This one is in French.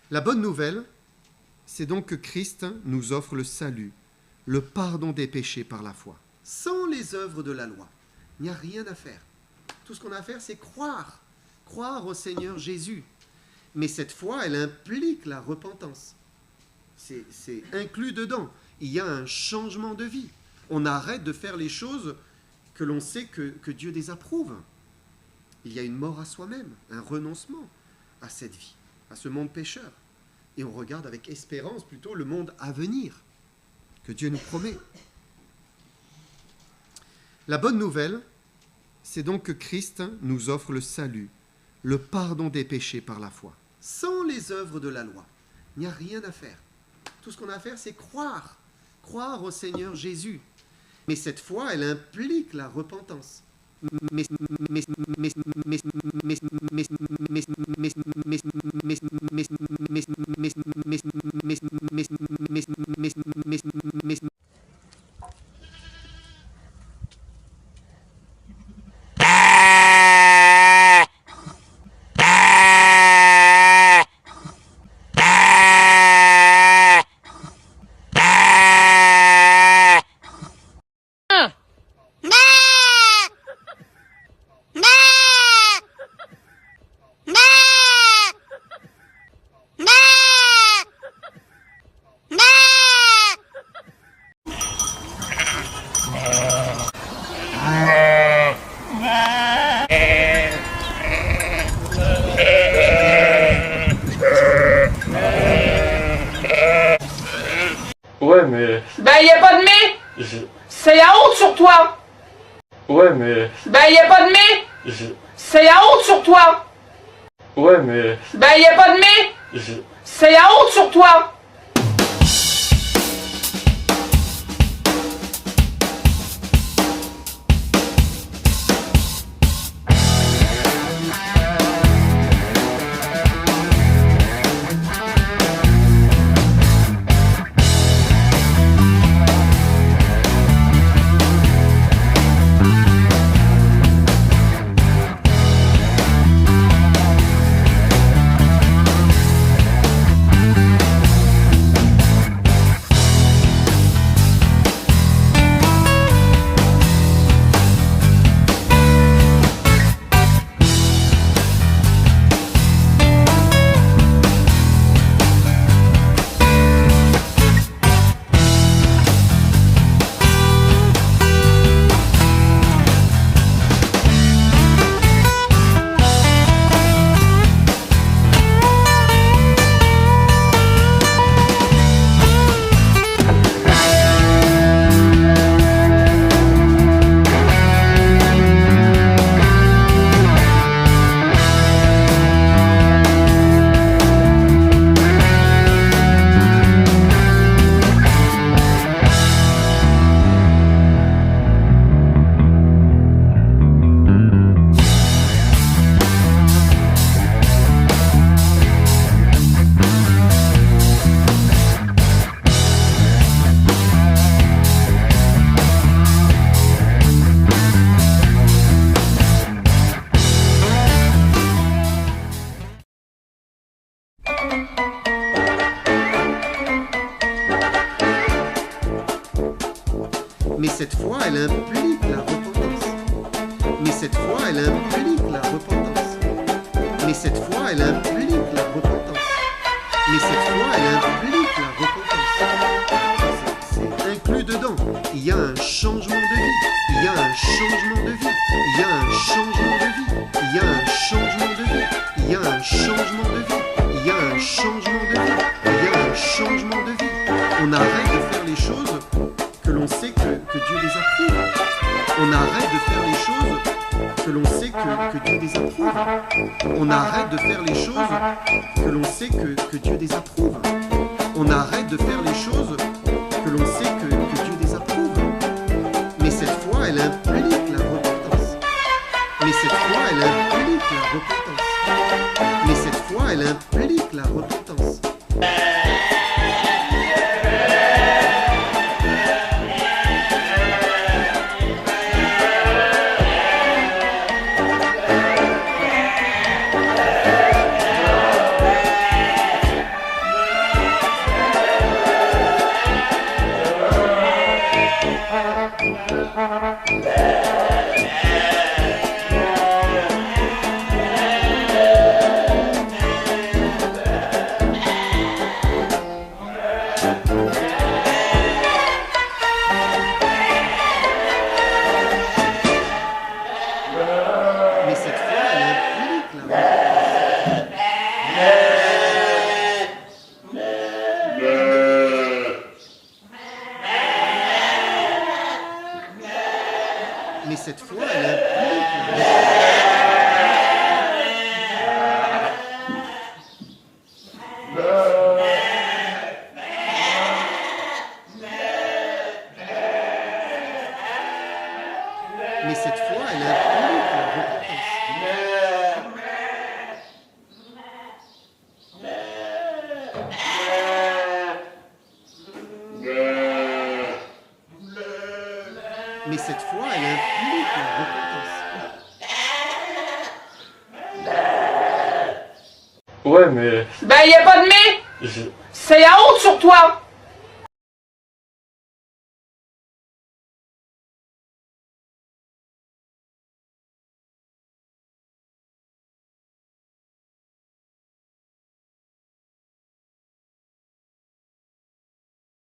La bonne nouvelle, c'est donc que Christ nous offre le salut, le pardon des péchés par la foi. Sans les œuvres de la loi, il n'y a rien à faire. Tout ce qu'on a à faire, c'est croire. Croire au Seigneur Jésus. Mais cette foi, elle implique la repentance. C'est inclus dedans. Il y a un changement de vie. On arrête de faire les choses que l'on sait que Dieu désapprouve. Il y a une mort à soi-même, un renoncement à cette vie, à ce monde pécheur. Et on regarde avec espérance plutôt le monde à venir que Dieu nous promet. La bonne nouvelle, c'est donc que Christ nous offre le salut, le pardon des péchés par la foi. Sans les œuvres de la loi, il n'y a rien à faire. Tout ce qu'on a à faire, c'est croire. Croire au Seigneur Jésus. Mais cette foi, elle implique la repentance. Ouais, mais... Ben, y a pas de mais. C'est la honte sur toi. Ouais, mais... Ben, y a pas de mais. C'est la honte sur toi. Ouais, mais... Ben, y a pas de mais. C'est la honte sur toi. Mais cette foi, elle implique la repentance. Mais cette foi, elle implique la repentance. Mais cette foi, elle implique la repentance. Mais cette foi, elle implique la repentance. C'est inclus dedans. Il y a un changement de vie. Il y a un changement de vie. Il y a un changement de vie. Il y a un changement de vie. Il y a un changement de vie. Il y a un changement de vie. Il y a un changement de vie. On arrête de faire les choses que l'on sait que Dieu désapprouve. On arrête de faire les choses que l'on sait que Dieu désapprouve. On arrête de faire les choses que l'on sait que Dieu désapprouve. On arrête de faire les choses que l'on sait que Dieu désapprouve. Mais cette foi, elle implique la repentance. Mais cette foi, elle implique la repentance. Mais cette foi, elle implique la repentance. Mais cette fois, elle implique la repentance. Mais cette fois, elle implique la repentance. Ouais, mais Ben, y a pas de mais. je- C'est la honte sur toi.